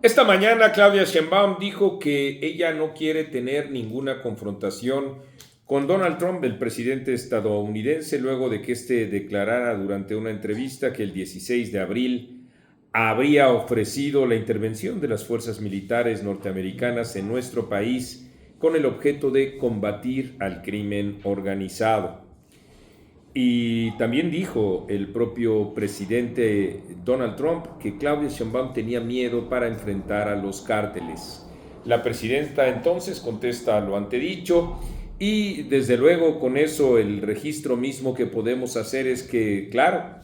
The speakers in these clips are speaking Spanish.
Esta mañana Claudia Sheinbaum dijo que ella no quiere tener ninguna confrontación con Donald Trump, el presidente estadounidense, luego de que éste declarara durante una entrevista que el 16 de abril habría ofrecido la intervención de las fuerzas militares norteamericanas en nuestro país con el objeto de combatir al crimen organizado. Y también dijo el propio presidente Donald Trump que Claudia Sheinbaum tenía miedo para enfrentar a los cárteles. La presidenta entonces contesta lo antedicho y desde luego con eso el registro mismo que podemos hacer es que, claro,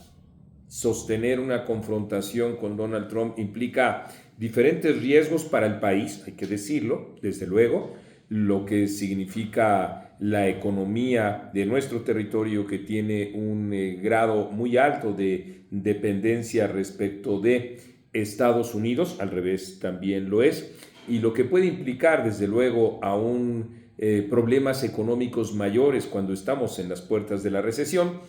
sostener una confrontación con Donald Trump implica diferentes riesgos para el país, hay que decirlo, desde luego, lo que significa la economía de nuestro territorio que tiene un grado muy alto de dependencia respecto de Estados Unidos, al revés también lo es, y lo que puede implicar desde luego aún problemas económicos mayores cuando estamos en las puertas de la recesión,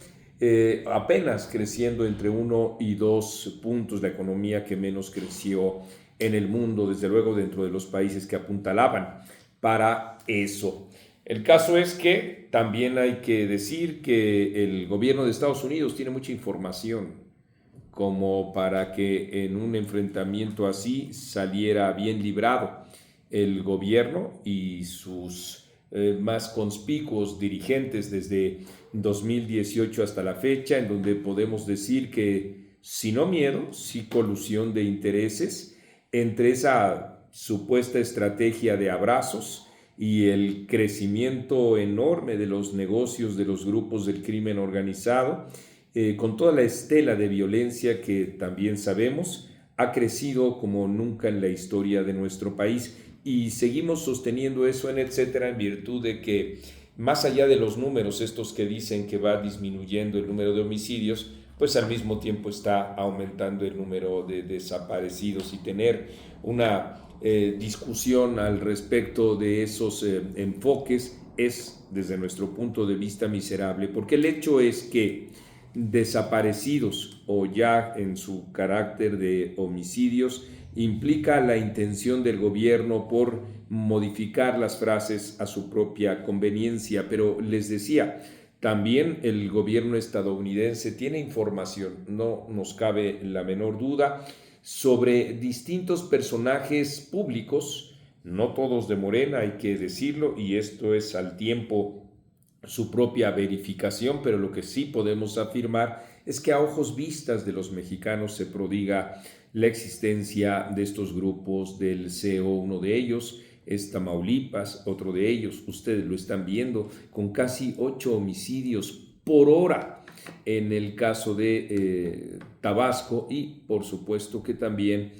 apenas creciendo entre 1 y 2 puntos la economía que menos creció en el mundo, desde luego dentro de los países que apuntalaban para eso. El caso es que también hay que decir que el gobierno de Estados Unidos tiene mucha información como para que en un enfrentamiento así saliera bien librado el gobierno y sus más conspicuos dirigentes desde 2018 hasta la fecha, en donde podemos decir que si no miedo, sí colusión de intereses entre esa supuesta estrategia de abrazos y el crecimiento enorme de los negocios de los grupos del crimen organizado, con toda la estela de violencia que también sabemos ha crecido como nunca en la historia de nuestro país y seguimos sosteniendo eso en etcétera en virtud de que más allá de los números estos que dicen que va disminuyendo el número de homicidios, pues al mismo tiempo está aumentando el número de desaparecidos y tener una discusión al respecto de esos enfoques es desde nuestro punto de vista miserable, porque el hecho es que desaparecidos o ya en su carácter de homicidios implica la intención del gobierno por modificar las frases a su propia conveniencia, pero les decía, también el gobierno estadounidense tiene información, no nos cabe la menor duda, sobre distintos personajes públicos, no todos de Morena, hay que decirlo, y esto es al tiempo su propia verificación, pero lo que sí podemos afirmar es que a ojos vistas de los mexicanos se prodiga la existencia de estos grupos del CEO, uno de ellos es Tamaulipas, otro de ellos, ustedes lo están viendo, con casi 8 homicidios por hora en el caso de Tabasco y por supuesto que también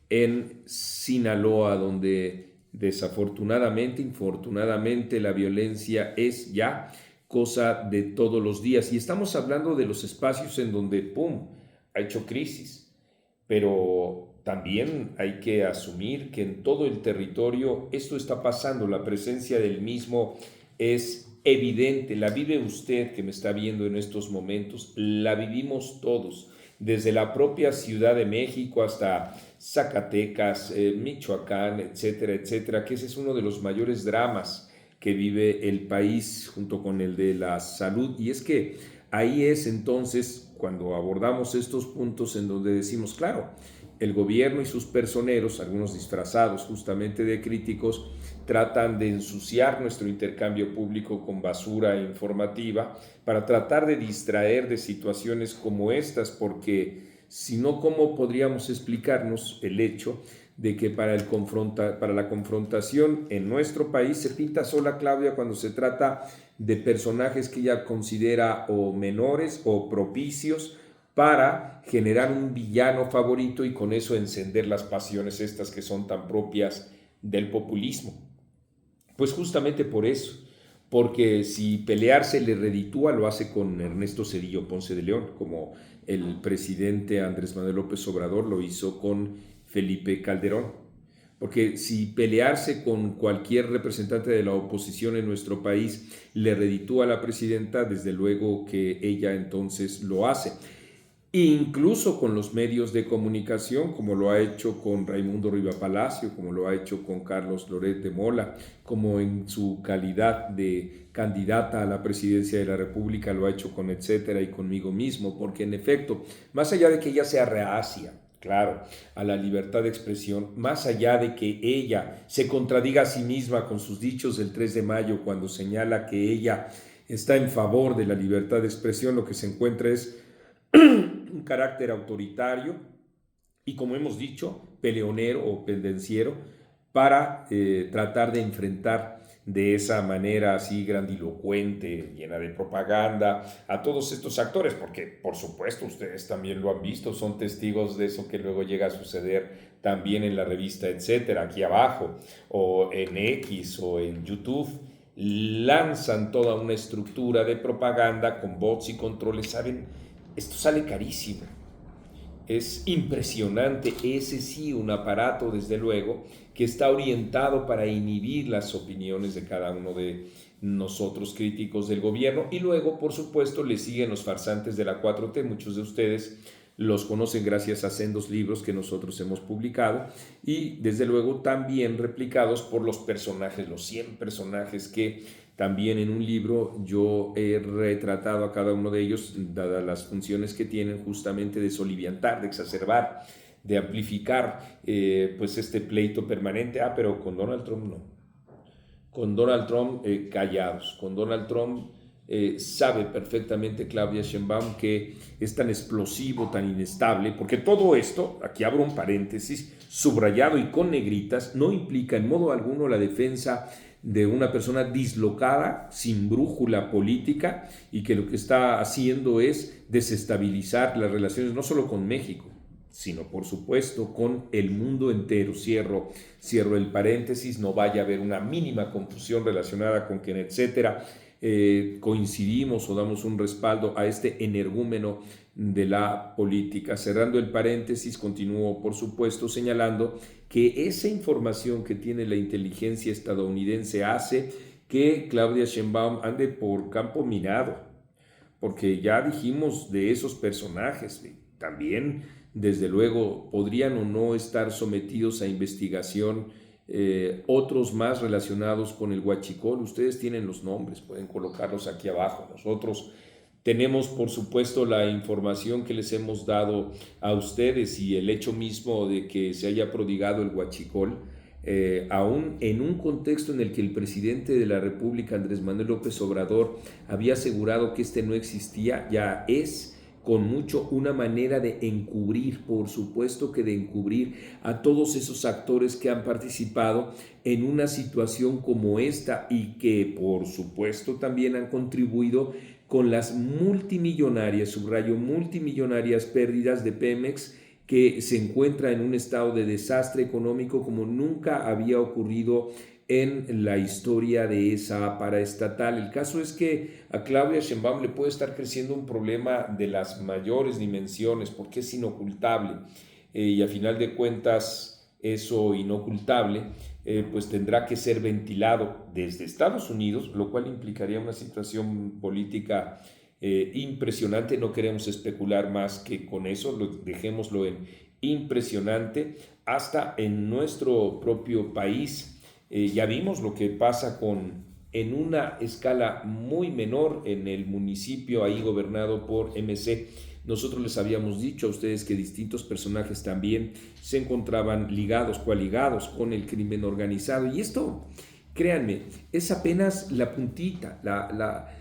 en Sinaloa, donde desafortunadamente, infortunadamente, la violencia es ya cosa de todos los días. Y estamos hablando de los espacios en donde, ¡pum!, ha hecho crisis. Pero también hay que asumir que en todo el territorio esto está pasando, la presencia del mismo es evidente, la vive usted que me está viendo en estos momentos, la vivimos todos, desde la propia Ciudad de México hasta Zacatecas, Michoacán, etcétera, etcétera, que ese es uno de los mayores dramas que vive el país junto con el de la salud. Y es que ahí es entonces cuando abordamos estos puntos en donde decimos, claro, el gobierno y sus personeros, algunos disfrazados justamente de críticos, tratan de ensuciar nuestro intercambio público con basura informativa para tratar de distraer de situaciones como estas, porque si no, ¿cómo podríamos explicarnos el hecho de que para la confrontación en nuestro país se pinta sola Claudia cuando se trata de personajes que ella considera o menores o propicios para generar un villano favorito y con eso encender las pasiones estas que son tan propias del populismo? Pues justamente por eso, porque si pelearse le reditúa, lo hace con Ernesto Zedillo Ponce de León, como el presidente Andrés Manuel López Obrador lo hizo con Felipe Calderón. Porque si pelearse con cualquier representante de la oposición en nuestro país le reditúa a la presidenta, desde luego que ella entonces lo hace. incluso con los medios de comunicación, como lo ha hecho con Raimundo Riva Palacio, como lo ha hecho con Carlos Loret de Mola, como en su calidad de candidata a la presidencia de la República lo ha hecho con etcétera y conmigo mismo, porque en efecto, más allá de que ella sea reacia, claro, a la libertad de expresión, más allá de que ella se contradiga a sí misma con sus dichos del 3 de mayo cuando señala que ella está en favor de la libertad de expresión, lo que se encuentra es un carácter autoritario y, como hemos dicho, peleonero o pendenciero para tratar de enfrentar de esa manera así grandilocuente, llena de propaganda, a todos estos actores, porque por supuesto ustedes también lo han visto, son testigos de eso que luego llega a suceder también en la revista, etcétera, aquí abajo, o en X o en YouTube. Lanzan toda una estructura de propaganda con bots y controles, ¿saben? Esto sale carísimo. Es impresionante, ese sí, un aparato, desde luego, que está orientado para inhibir las opiniones de cada uno de nosotros críticos del gobierno. Y luego, por supuesto, le siguen los farsantes de la 4T. Muchos de ustedes los conocen gracias a sendos libros que nosotros hemos publicado y, desde luego, también replicados por los personajes, los 100 personajes que también en un libro yo he retratado a cada uno de ellos, dadas las funciones que tienen justamente de soliviantar, de exacerbar, de amplificar pues este pleito permanente. Pero con Donald Trump no. Con Donald Trump callados. Con Donald Trump sabe perfectamente Claudia Sheinbaum que es tan explosivo, tan inestable, porque todo esto, aquí abro un paréntesis, subrayado y con negritas, no implica en modo alguno la defensa de una persona dislocada, sin brújula política y que lo que está haciendo es desestabilizar las relaciones no solo con México, sino por supuesto con el mundo entero. Cierro el paréntesis, no vaya a haber una mínima confusión relacionada con que, etcétera, coincidimos o damos un respaldo a este energúmeno de la política. Cerrando el paréntesis, continúo por supuesto señalando que esa información que tiene la inteligencia estadounidense hace que Claudia Sheinbaum ande por campo minado, porque ya dijimos de esos personajes, también desde luego podrían o no estar sometidos a investigación otros más relacionados con el huachicol. Ustedes tienen los nombres, pueden colocarlos aquí abajo. Nosotros tenemos, por supuesto, la información que les hemos dado a ustedes y el hecho mismo de que se haya prodigado el huachicol, aún en un contexto en el que el presidente de la República, Andrés Manuel López Obrador, había asegurado que este no existía, ya es con mucho una manera de encubrir, por supuesto que de encubrir a todos esos actores que han participado en una situación como esta y que por supuesto también han contribuido con las multimillonarias, subrayo, multimillonarias pérdidas de Pemex, que se encuentra en un estado de desastre económico como nunca había ocurrido en la historia de esa paraestatal. El caso es que a Claudia Sheinbaum le puede estar creciendo un problema de las mayores dimensiones porque es inocultable y a final de cuentas eso inocultable pues tendrá que ser ventilado desde Estados Unidos, lo cual implicaría una situación política impresionante. No queremos especular más que con eso, dejémoslo en impresionante. Hasta en nuestro propio país ya vimos lo que pasa en una escala muy menor en el municipio ahí gobernado por MC. Nosotros les habíamos dicho a ustedes que distintos personajes también se encontraban ligados, coaligados con el crimen organizado. Y esto, créanme, es apenas la puntita,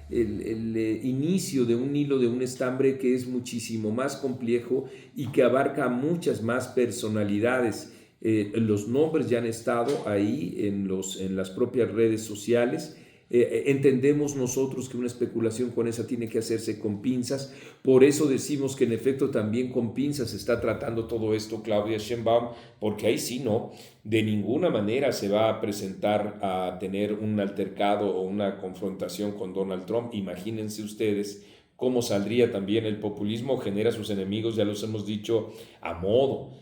el inicio de un hilo, de un estambre que es muchísimo más complejo y que abarca muchas más personalidades. Los nombres ya han estado ahí en las propias redes sociales. Entendemos nosotros que una especulación con esa tiene que hacerse con pinzas, por eso decimos que en efecto también con pinzas se está tratando todo esto Claudia Sheinbaum, porque ahí sí no, de ninguna manera se va a presentar a tener un altercado o una confrontación con Donald Trump. Imagínense ustedes cómo saldría también el populismo, genera sus enemigos, ya los hemos dicho, a modo.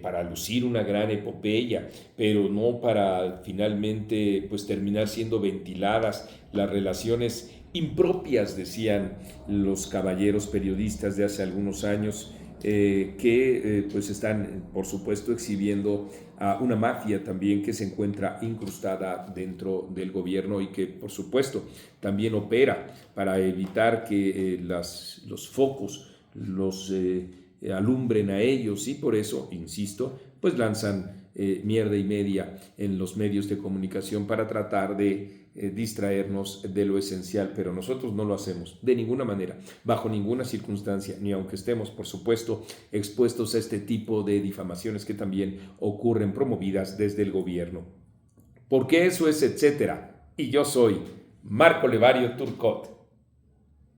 Para lucir una gran epopeya, pero no para finalmente pues terminar siendo ventiladas las relaciones impropias, decían los caballeros periodistas de hace algunos años, que pues están, por supuesto, exhibiendo a una mafia también que se encuentra incrustada dentro del gobierno y que, por supuesto, también opera para evitar que los focos los alumbren a ellos, y por eso, insisto, pues lanzan mierda y media en los medios de comunicación para tratar de distraernos de lo esencial, pero nosotros no lo hacemos de ninguna manera, bajo ninguna circunstancia, ni aunque estemos, por supuesto, expuestos a este tipo de difamaciones que también ocurren promovidas desde el gobierno. Porque eso es etcétera. Y yo soy Marco Levario Turcot.